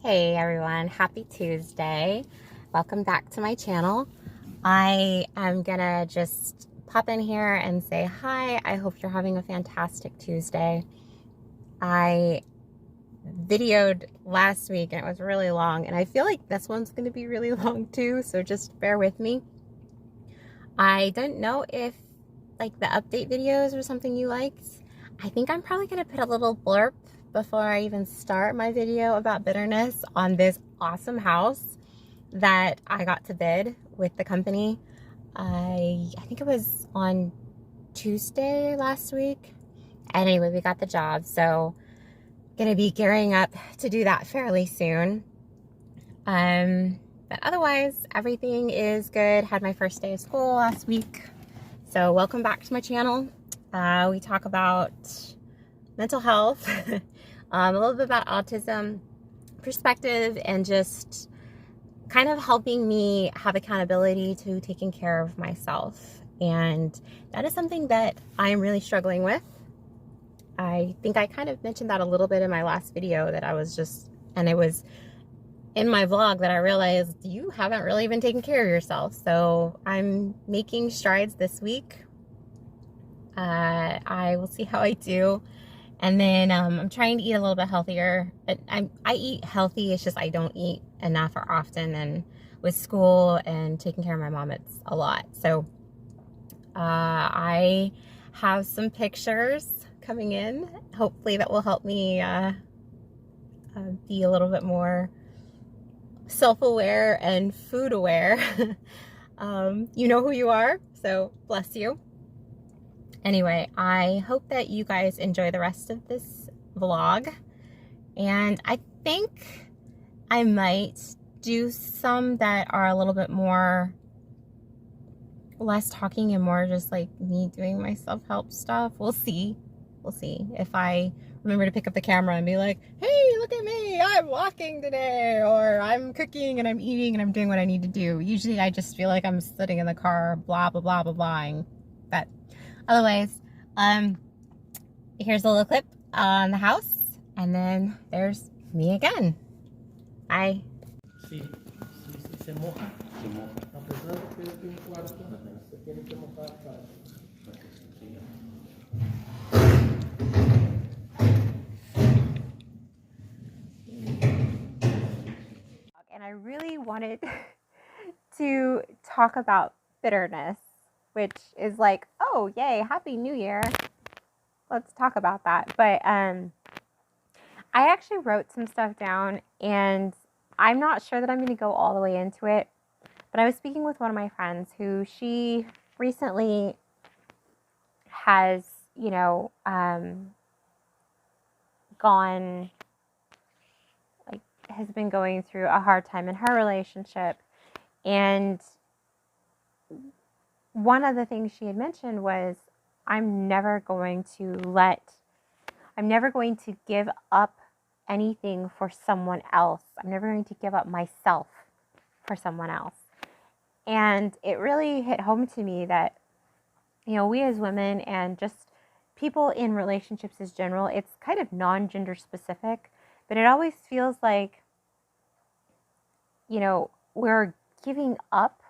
Hey everyone, happy Tuesday. Welcome back to my channel. I am gonna just pop in here and say hi. I hope you're having a fantastic Tuesday. I videoed last week and it was really long, and I feel like this one's gonna be really long too, so just bear with me. I don't know if like the update videos or something you liked. I think I'm probably gonna put a little blurb before I even start my video about bitterness on this awesome house that I got to bid with the company. I think it was on Tuesday last week. Anyway, we got the job, so gonna be gearing up to do that fairly soon. But otherwise, everything is good. Had my first day of school last week. So welcome back to my channel. We talk about mental health, a little bit about autism, perspective, and just kind of helping me have accountability to taking care of myself. And that is something that I'm really struggling with. I think I kind of mentioned that a little bit in my last video, that I was just, and it was in my vlog that I realized you haven't really been taking care of yourself. So I'm making strides this week. I will see how I do. And then I'm trying to eat a little bit healthier. I eat healthy, it's just I don't eat enough or often, and with school and taking care of my mom, it's a lot. So I have some pictures coming in. Hopefully that will help me be a little bit more self-aware and food aware. You know who you are, so bless you. Anyway, I hope that you guys enjoy the rest of this vlog. And I think I might do some that are a little bit more, less talking and more just like me doing my self-help stuff. We'll see. We'll see if I remember to pick up the camera and be like, hey, look at me, I'm walking today, or I'm cooking and I'm eating and I'm doing what I need to do. Usually I just feel like I'm sitting in the car, blah, blah, blah, blah, blahing. But otherwise, here's a little clip on the house, and then there's me again. Bye. Se você morrar, apesar de ter um quarto, você tem que morrer atrás. And I really wanted to talk about bitterness, which is like, oh, yay, Happy New Year. Let's talk about that. But I actually wrote some stuff down, and I'm not sure that I'm going to go all the way into it. But I was speaking with one of my friends who she recently has, gone, like, has been going through a hard time in her relationship. And one of the things she had mentioned was, I'm never going to give up anything for someone else. I'm never going to give up myself for someone else. And it really hit home to me that, we as women and just people in relationships as general, it's kind of non-gender specific, but it always feels like, we're giving up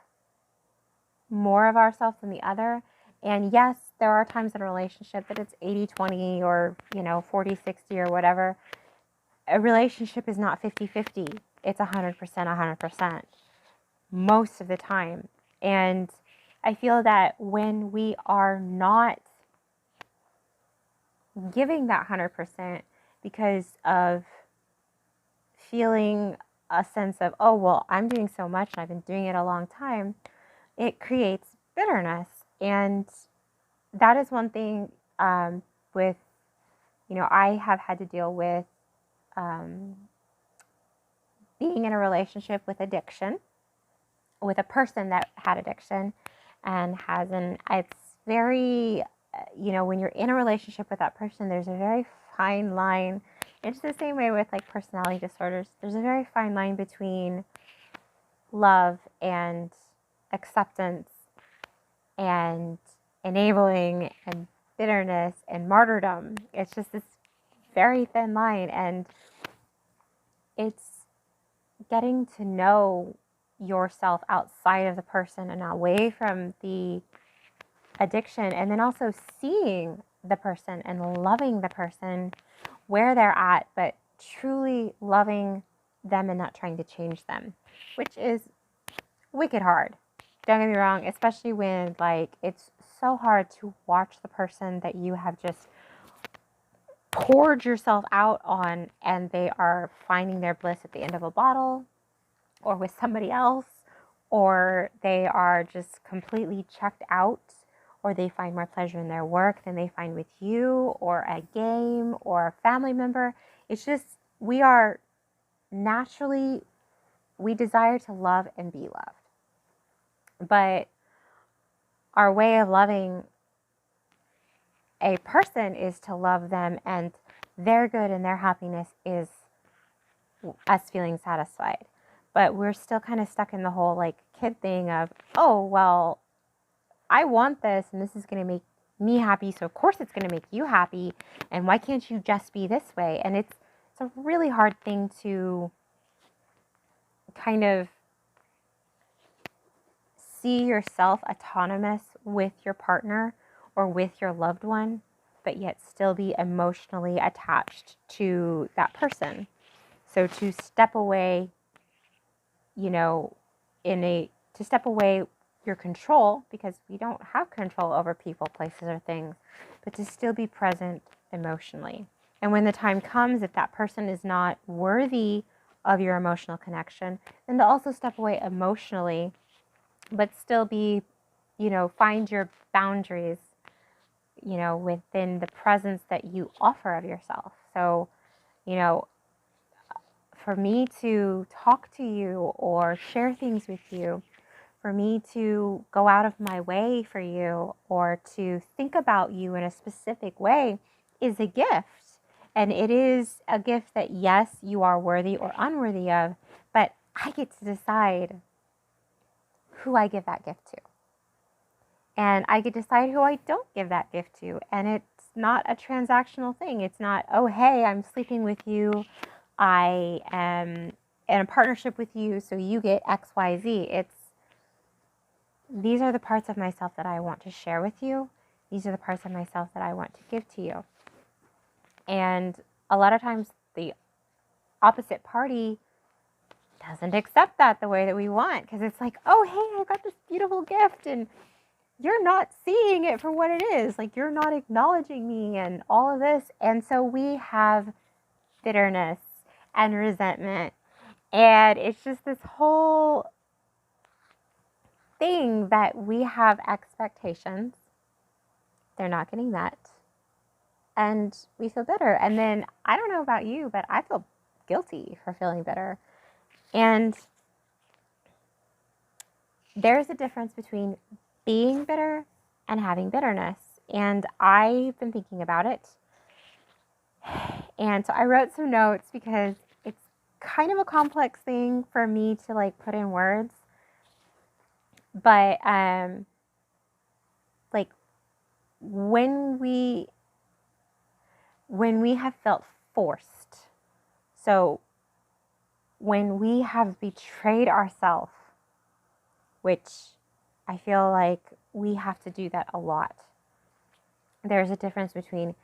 more of ourselves than the other. And yes, there are times in a relationship that it's 80-20 or, 40-60 or whatever. A relationship is not 50-50. It's 100%, most of the time. And I feel that when we are not giving that 100% because of feeling a sense of, oh, well, I'm doing so much and I've been doing it a long time, it creates bitterness. And that is one thing with, I have had to deal with being in a relationship with addiction, with a person that had addiction and it's very, when you're in a relationship with that person, there's a very fine line. It's the same way with like personality disorders. There's a very fine line between love and acceptance and enabling and bitterness and martyrdom. It's just this very thin line, and it's getting to know yourself outside of the person and away from the addiction, and then also seeing the person and loving the person where they're at, but truly loving them and not trying to change them, which is wicked hard. Don't get me wrong, especially when like it's so hard to watch the person that you have just poured yourself out on and they are finding their bliss at the end of a bottle or with somebody else, or they are just completely checked out, or they find more pleasure in their work than they find with you or a game or a family member. It's just, we are naturally, we desire to love and be loved. But our way of loving a person is to love them, and their good and their happiness is us feeling satisfied. But we're still kind of stuck in the whole like kid thing of, oh, well, I want this and this is going to make me happy, so of course it's going to make you happy, and why can't you just be this way? And it's a really hard thing to kind of see yourself autonomous with your partner or with your loved one, but yet still be emotionally attached to that person. So to step away, you know, to step away your control, because we don't have control over people, places, or things, but to still be present emotionally. And when the time comes, if that person is not worthy of your emotional connection, then to also step away emotionally, but still be, find your boundaries, within the presence that you offer of yourself. So, for me to talk to you or share things with you, for me to go out of my way for you or to think about you in a specific way is a gift. And it is a gift that, yes, you are worthy or unworthy of, but I get to decide who I give that gift to. And I get to decide who I don't give that gift to. And it's not a transactional thing. It's not, oh, hey, I'm sleeping with you. I am in a partnership with you, so you get X, Y, Z. These are the parts of myself that I want to share with you. These are the parts of myself that I want to give to you. And a lot of times the opposite party doesn't accept that the way that we want, because it's like, oh, hey, I got this beautiful gift and you're not seeing it for what it is. Like, you're not acknowledging me and all of this. And so we have bitterness and resentment. And it's just this whole thing that we have expectations. They're not getting met. And we feel bitter. And then, I don't know about you, but I feel guilty for feeling bitter. And there's a difference between being bitter and having bitterness. And I've been thinking about it. And so I wrote some notes because it's kind of a complex thing for me to like put in words. But like when we have felt forced, so when we have betrayed ourselves, which I feel like we have to do that a lot. There's a difference between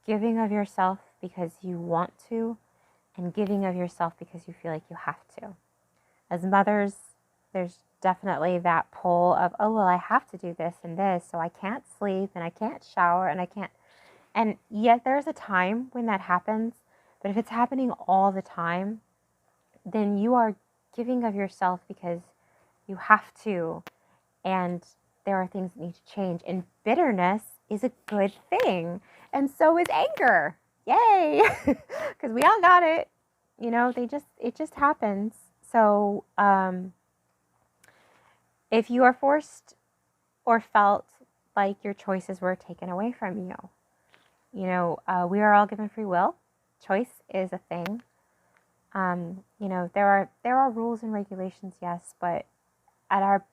giving of yourself because you want to and giving of yourself because you feel like you have to. As mothers, there's definitely that pull of, oh, well, I have to do this and this, so I can't sleep and I can't shower and I can't. And yet there's a time when that happens, but if it's happening all the time, then you are giving of yourself because you have to, and there are things that need to change. And bitterness is a good thing, and so is anger. Yay! Because we all got it. It just happens. So if you are forced or felt like your choices were taken away from you, we are all given free will. Choice is a thing. There are rules and regulations, yes, but at our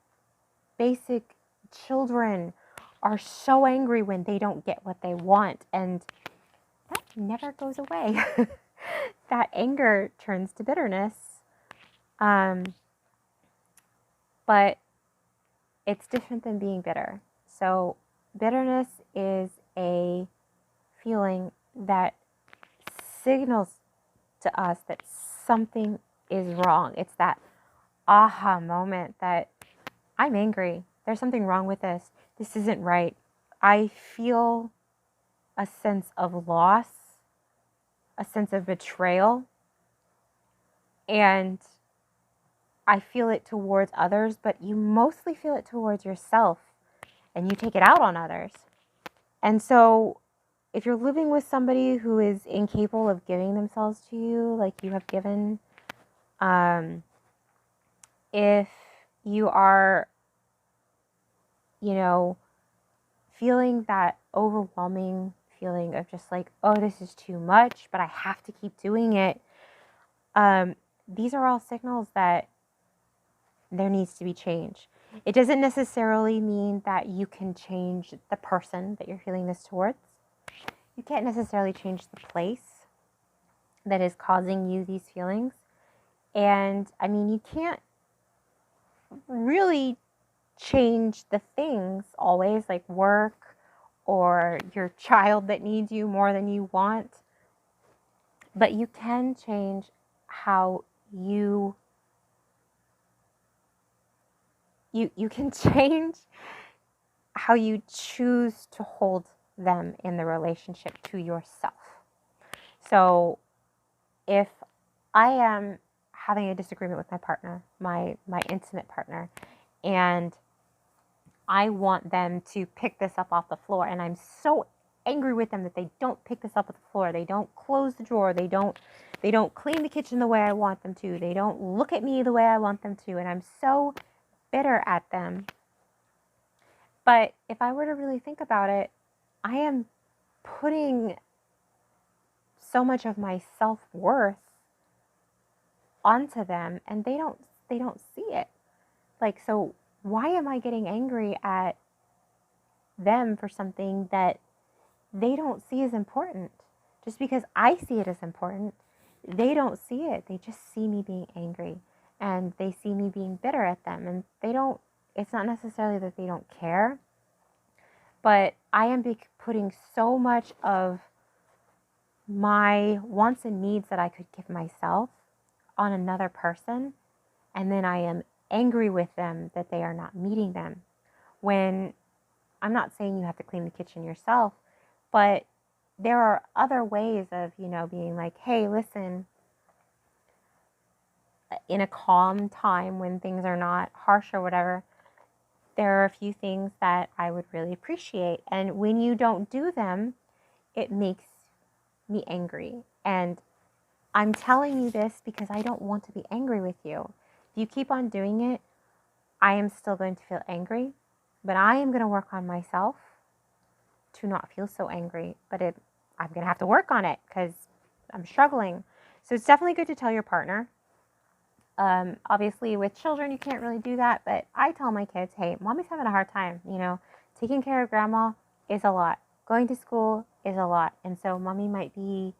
basic, children are so angry when they don't get what they want, and that never goes away. That anger turns to bitterness But it's different than being bitter. So bitterness is a feeling that signals to us that something is wrong. It's that aha moment that I'm angry. There's something wrong with this. This isn't right. I feel a sense of loss, a sense of betrayal, and I feel it towards others, but you mostly feel it towards yourself and you take it out on others. And so if you're living with somebody who is incapable of giving themselves to you like you have given, if you are, feeling that overwhelming feeling of just like, oh, this is too much, but I have to keep doing it. These are all signals that there needs to be change. It doesn't necessarily mean that you can change the person that you're feeling this towards. You can't necessarily change the place that is causing you these feelings. And I mean, you can't really change the things always, like work or your child that needs you more than you want. But you can change how you can change how you choose to hold them in the relationship to yourself. So if I am having a disagreement with my partner, my intimate partner, and I want them to pick this up off the floor, and I'm so angry with them that they don't pick this up off the floor, they don't close the drawer, they don't clean the kitchen the way I want them to, they don't look at me the way I want them to, and I'm so bitter at them. But if I were to really think about it, I am putting so much of my self-worth onto them, and they don't see it. Like, so why am I getting angry at them for something that they don't see as important? Just because I see it as important, they don't see it. They just see me being angry, and they see me being bitter at them, and it's not necessarily that they don't care, but I am putting so much of my wants and needs that I could give myself on another person, and then I am angry with them that they are not meeting them. When I'm not saying you have to clean the kitchen yourself, but there are other ways of, being like, hey, listen, in a calm time when things are not harsh or whatever, there are a few things that I would really appreciate. And when you don't do them, it makes me angry. And I'm telling you this because I don't want to be angry with you. If you keep on doing it, I am still going to feel angry, but I am going to work on myself to not feel so angry. But I'm going to have to work on it because I'm struggling. So it's definitely good to tell your partner. Obviously, with children, you can't really do that. But I tell my kids, hey, mommy's having a hard time. Taking care of grandma is a lot. Going to school is a lot. And so mommy might be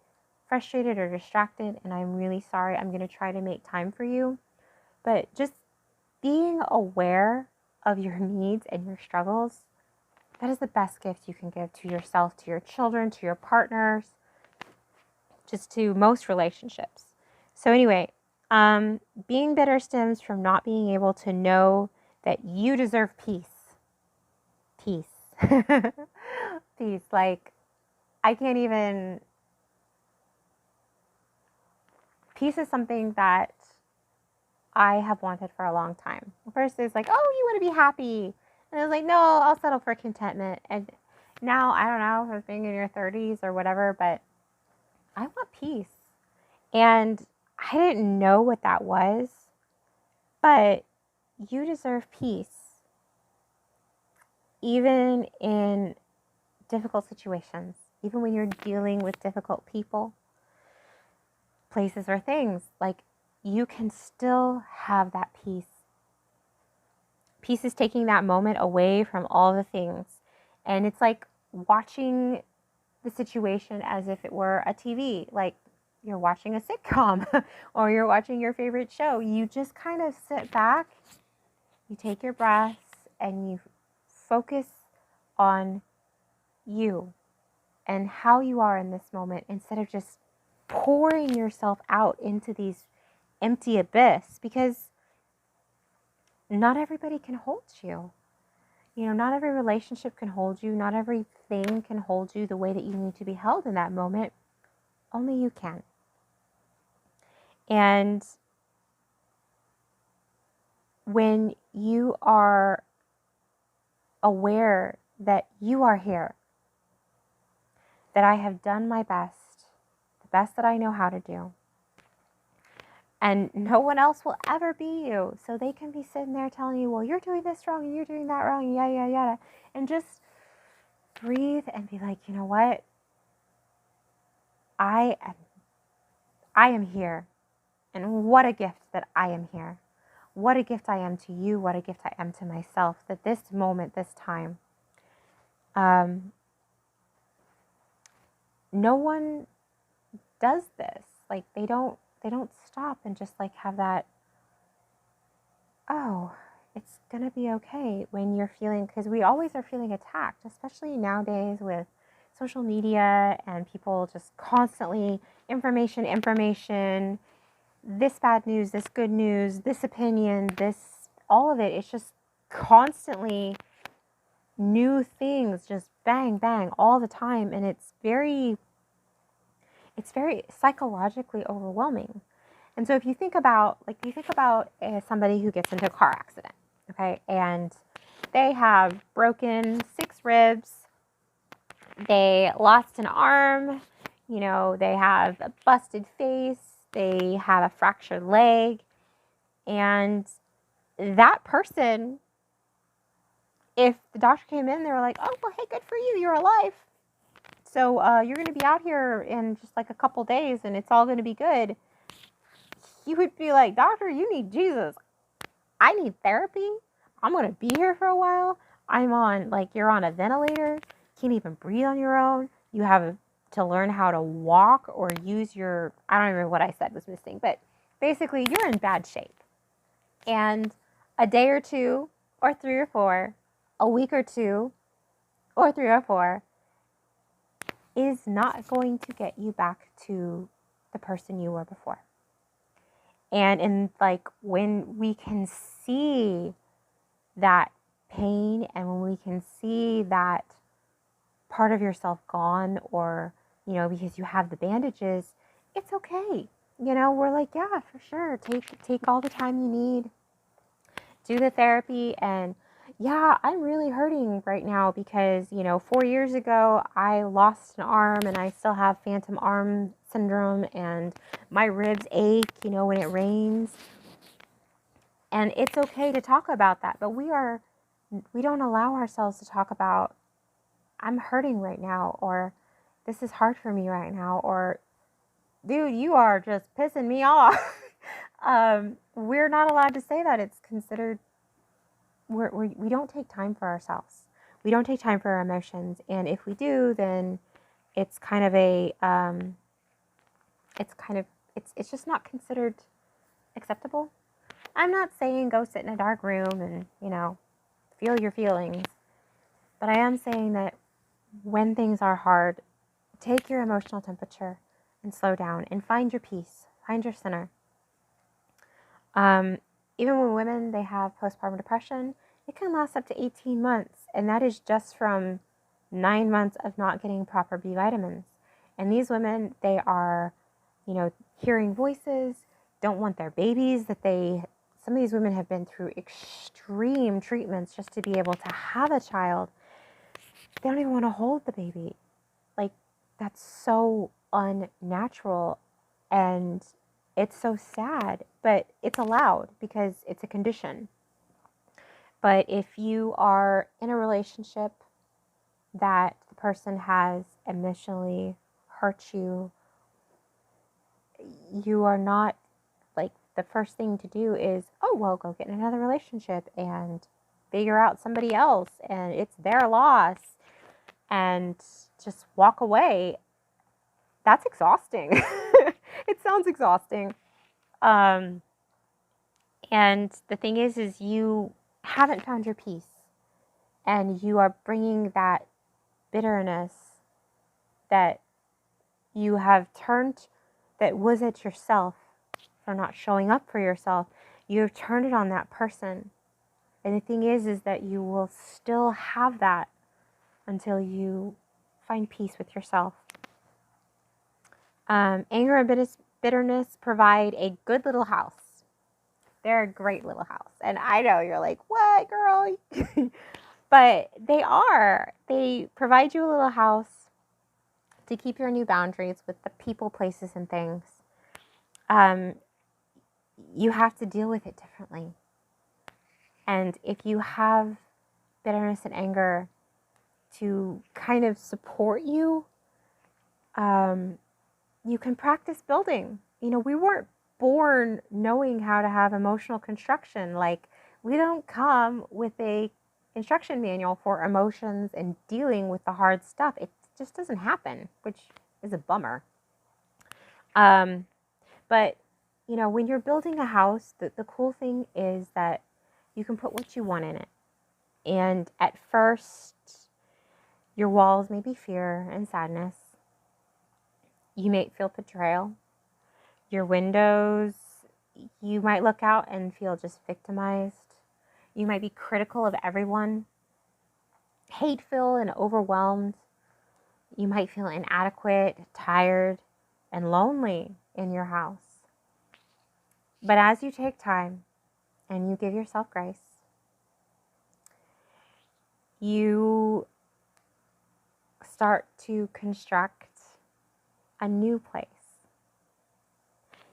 frustrated or distracted, and I'm really sorry. I'm going to try to make time for you. But just being aware of your needs and your struggles, that is the best gift you can give to yourself, to your children, to your partners, just to most relationships. So anyway, being bitter stems from not being able to know that you deserve peace. Peace. Peace. Like, I can't even... Peace is something that I have wanted for a long time. First, it's like, oh, you want to be happy. And I was like, no, I'll settle for contentment. And now, I don't know, if being in your 30s or whatever, but I want peace. And I didn't know what that was, but you deserve peace. Even in difficult situations, even when you're dealing with difficult people, places, or things, like, you can still have that peace. Peace is taking that moment away from all the things. And it's like watching the situation as if it were a TV. Like, you're watching a sitcom or you're watching your favorite show. You just kind of sit back, you take your breaths, and you focus on you and how you are in this moment instead of just pouring yourself out into these empty abyss, because not everybody can hold you. You know, not every relationship can hold you. Not everything can hold you the way that you need to be held in that moment. Only you can. And when you are aware that you are here, that I have done my best, the best that I know how to do, and no one else will ever be you. So they can be sitting there telling you, well, you're doing this wrong and you're doing that wrong, yada, yada, yada. And just breathe and be like, you know what? I am here. And what a gift that I am here. What a gift I am to you. What a gift I am to myself. That this moment, this time, no one does this. Like they don't stop and just like have that, oh, it's going to be okay when you're feeling, because we always are feeling attacked, especially nowadays with social media and people just constantly information, this bad news, this good news, this opinion, this, all of it. It's just constantly new things, just bang, bang all the time. And it's very psychologically overwhelming. And so if you think about, somebody who gets into a car accident, okay, and they have broken 6 ribs, they lost an arm, you know, they have a busted face, they have a fractured leg, and that person, if the doctor came in, they were like, oh, well, hey, good for you, you're alive. So you're going to be out here in just like a couple days and it's all going to be good. You would be like, doctor, you need Jesus. I need therapy. I'm going to be here for a while. You're on a ventilator. Can't even breathe on your own. You have to learn how to walk or use your, I don't remember what I said was missing, but basically you're in bad shape. And a day or two or 3 or 4, a week or 2 or 3 or 4 is not going to get you back to the person you were before. And when we can see that pain and when we can see that part of yourself gone, or, you know, because you have the bandages, it's okay. You know, we're like, yeah, for sure. Take all the time you need. Do the therapy. And yeah, I'm really hurting right now because, you know, 4 years ago, I lost an arm and I still have phantom arm syndrome and my ribs ache, you know, when it rains. And it's okay to talk about that, but we don't allow ourselves to talk about, I'm hurting right now, or this is hard for me right now, or dude, you are just pissing me off. We're not allowed to say that. It's considered, we don't take time for ourselves. We don't take time for our emotions. And if we do, then it's kind of it's just not considered acceptable. I'm not saying go sit in a dark room and, you know, feel your feelings. But I am saying that when things are hard, take your emotional temperature and slow down and find your peace, find your center. Even when women, they have postpartum depression, it can last up to 18 months. And that is just from 9 months of not getting proper B vitamins. And these women, they are, you know, hearing voices, don't want their babies, some of these women have been through extreme treatments just to be able to have a child. They don't even want to hold the baby. Like, that's so unnatural and it's so sad, but it's allowed because it's a condition. But if you are in a relationship that the person has emotionally hurt you, you are not, like, the first thing to do is, oh, well, go get in another relationship and figure out somebody else and it's their loss and just walk away. That's exhausting. It sounds exhausting. And the thing is you haven't found your peace, and you are bringing that bitterness that you have turned, that was at yourself for not showing up for yourself. You have turned it on that person. And the thing is that you will still have that until you find peace with yourself. Anger and bitterness provide a good little house. They're a great little house. And I know you're like, what, girl? But they are. They provide you a little house to keep your new boundaries with the people, places, and things. You have to deal with it differently. And if you have bitterness and anger to kind of support you, you can practice building. You know, we weren't born knowing how to have emotional construction. Like, we don't come with a instruction manual for emotions and dealing with the hard stuff. It just doesn't happen, which is a bummer. But, you know, when you're building a house, the cool thing is that you can put what you want in it. And at first, your walls may be fear and sadness. You may feel betrayal. Your windows, you might look out and feel just victimized. You might be critical of everyone, hate-filled and overwhelmed. You might feel inadequate, tired, and lonely in your house. But as you take time and you give yourself grace, you start to construct a new place.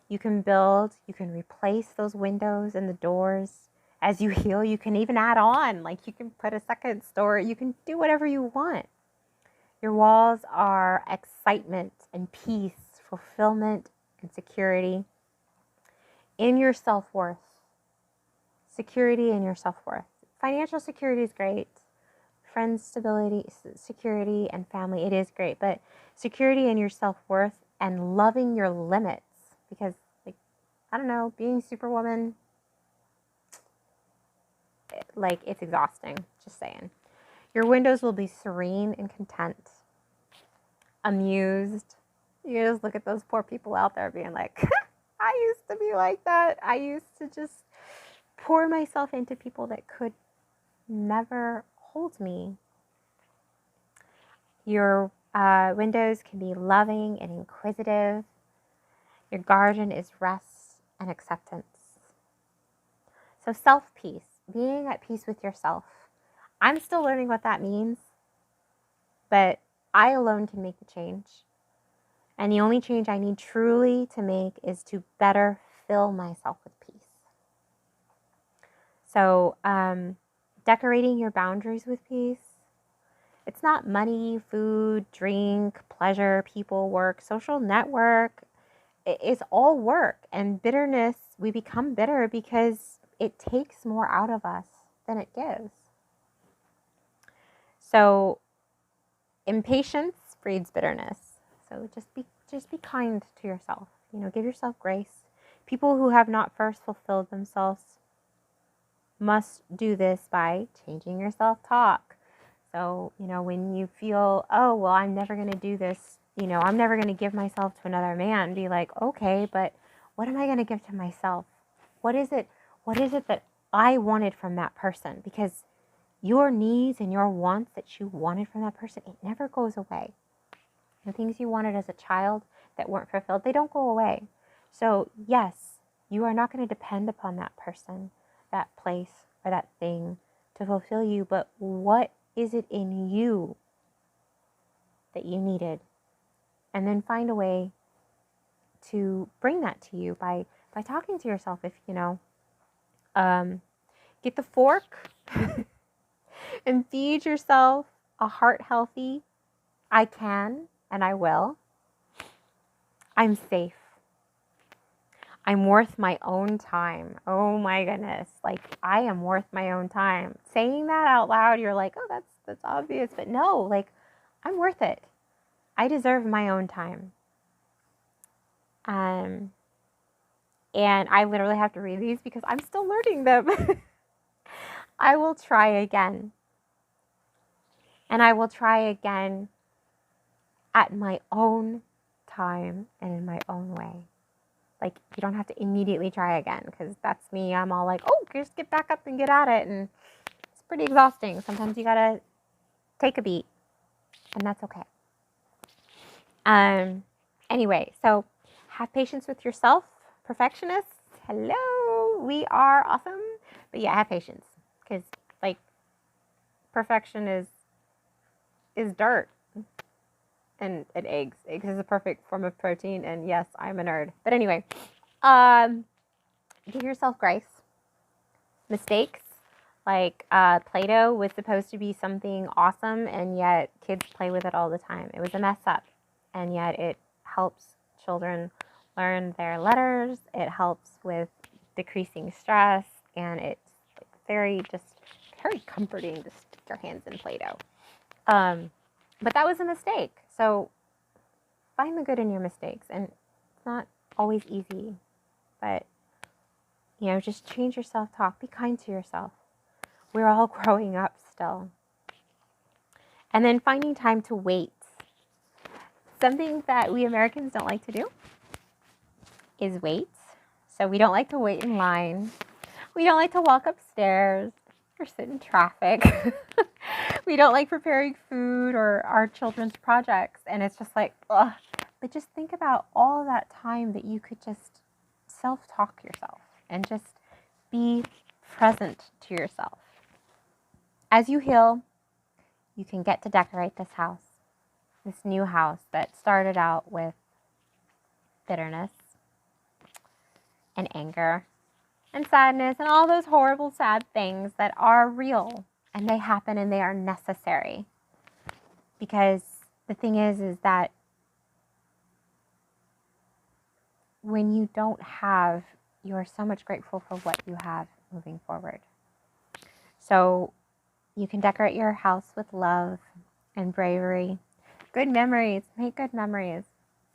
You can build, you can replace those windows and the doors. As you heal, you can even add on, like you can put a second story, you can do whatever you want. Your walls are excitement and peace, fulfillment and security in your self-worth. Security in your self-worth. Financial security is great. Friends, stability, security, and family, it is great. But security in your self-worth and loving your limits. Because, like, I don't know, being Superwoman, like, it's exhausting. Just saying. Your windows will be serene and content. Amused. You just look at those poor people out there being like, I used to be like that. I used to just pour myself into people that could never hold me. Your windows can be loving and inquisitive. Your garden is rest and acceptance. So self-peace, being at peace with yourself. I'm still learning what that means, but I alone can make the change. And the only change I need truly to make is to better fill myself with peace. So decorating your boundaries with peace. It's not money, food, drink, pleasure, people, work, social network. It's all work. And bitterness, we become bitter because it takes more out of us than it gives. So impatience breeds bitterness. So just be kind to yourself. You know, give yourself grace. People who have not first fulfilled themselves must do this by changing your self-talk. So, you know, when you feel, oh, well, I'm never going to do this, you know, I'm never going to give myself to another man, be like, okay, but what am I going to give to myself? What is it that I wanted from that person? Because your needs and your wants that you wanted from that person, it never goes away. The things you wanted as a child that weren't fulfilled, they don't go away. So yes, you are not going to depend upon that person, that place, or that thing to fulfill you, but what is it in you that you needed? And then find a way to bring that to you by talking to yourself. If you know, get the fork and feed yourself a heart healthy, I can and I will. I'm safe. I'm worth my own time. Oh my goodness. Like, I am worth my own time. Saying that out loud, you're like, oh, that's obvious. But no, like, I'm worth it. I deserve my own time. And I literally have to read these because I'm still learning them. I will try again. And I will try again at my own time and in my own way. Like, you don't have to immediately try again, because that's me. I'm all like, oh, just get back up and get at it. And it's pretty exhausting. Sometimes you gotta take a beat, and that's okay. Anyway, so have patience with yourself, perfectionists. Hello, we are awesome. But yeah, have patience, because like perfection is dirt. And eggs. Eggs is a perfect form of protein, and yes, I'm a nerd. But anyway, give yourself grace. Mistakes, like Play-Doh was supposed to be something awesome, and yet kids play with it all the time. It was a mess up, and yet it helps children learn their letters. It helps with decreasing stress, and it's very comforting to stick your hands in Play-Doh. But that was a mistake. So find the good in your mistakes. And it's not always easy, but, you know, just change your self-talk. Be kind to yourself. We're all growing up still. And then finding time to wait. Something that we Americans don't like to do is wait. So we don't like to wait in line. We don't like to walk upstairs or sit in traffic. We don't like preparing food or our children's projects. And it's just like, ugh. But just think about all that time that you could just self-talk yourself and just be present to yourself. As you heal, you can get to decorate this house, this new house that started out with bitterness and anger and sadness and all those horrible, sad things that are real, and they happen and they are necessary. Because the thing is that when you don't have, you are so much grateful for what you have moving forward. So you can decorate your house with love and bravery. Good memories. Make good memories.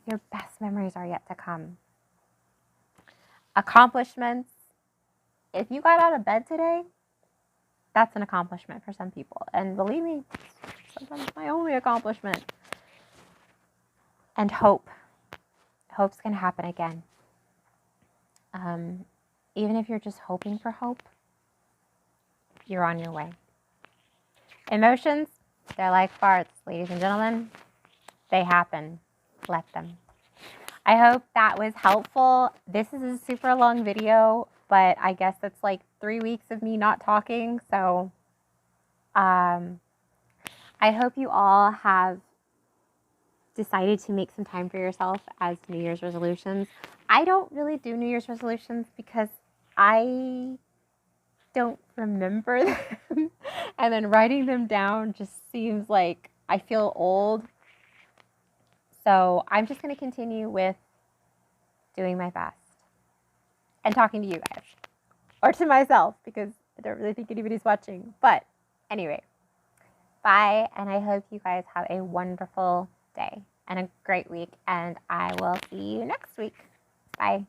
Your best memories are yet to come. Accomplishments. If you got out of bed today, that's an accomplishment for some people. And believe me, sometimes my only accomplishment. And hope. Hope's going to happen again. Even if you're just hoping for hope, you're on your way. Emotions, they're like farts, ladies and gentlemen. They happen. Let them. I hope that was helpful. This is a super long video, but I guess it's like 3 weeks of me not talking. So I hope you all have decided to make some time for yourself as New Year's resolutions. I don't really do New Year's resolutions because I don't remember them. And then writing them down just seems like I feel old. So I'm just going to continue with doing my best and talking to you guys, or to myself, because I don't really think anybody's watching. But anyway, bye. And I hope you guys have a wonderful day and a great week. And I will see you next week. Bye.